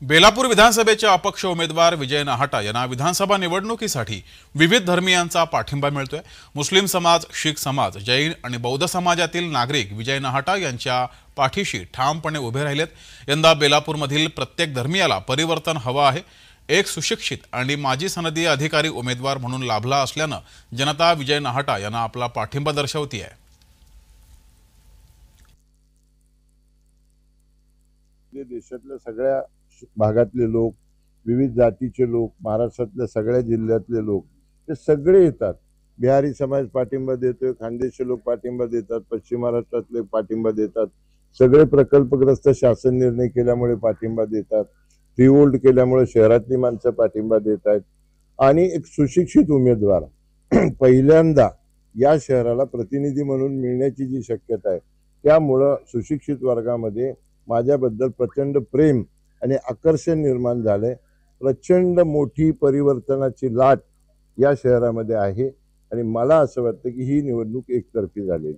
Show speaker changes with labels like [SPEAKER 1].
[SPEAKER 1] बेलापूर विधानसभेचे अपक्ष उमेदवार विजय नाहटा यांना विधानसभा निवडणुकीसाठी विविध धर्मीयांचा पाठिंबा मिळतोय। मुस्लिम समाज, शीख समाज, जैन आणि बौद्ध समाजातील नागरिक विजय नाहटा यांच्या पाठीशी ठामपणे उभे राहिलेत। यंदा बेलापूरमधील प्रत्येक धर्मीयाला परिवर्तन हवं आहे। एक सुशिक्षित आणि माजी सनदी अधिकारी उमेदवार म्हणून लाभला असल्यानं जनता विजय नाहटा यांना आपला पाठिंबा दर्शवते आहे।
[SPEAKER 2] देशातल्या सगळ्या भागातले लोक, विविध जातीचे लोक, महाराष्ट्रातल्या सगळ्या जिल्ह्यातले लोक ते सगळे येतात। बिहारी समाज पाठिंबा देतोय, खानदेशी लोक पाठिंबा देतात, पश्चिम महाराष्ट्रातले पाठिंबा देतात, सगळे प्रकल्पग्रस्त शासन निर्णय केल्यामुळे पाठिंबा देतात, फ्रीहोल्ड केल्यामुळे शहरातली माणसं पाठिंबा देत आहेत आणि एक सुशिक्षित उमेदवार पहिल्यांदा या शहराला प्रतिनिधी म्हणून मिळण्याची जी शक्यता आहे त्यामुळं सुशिक्षित वर्गामध्ये माझ्याबद्दल प्रचंड प्रेम आणि आकर्षण निर्माण झाले। प्रचंड मोठी परिवर्तनाची लाट या शहरामध्ये आहे आणि मला असं वाटतं की ही निवडणूक एकतर्फी झालेली।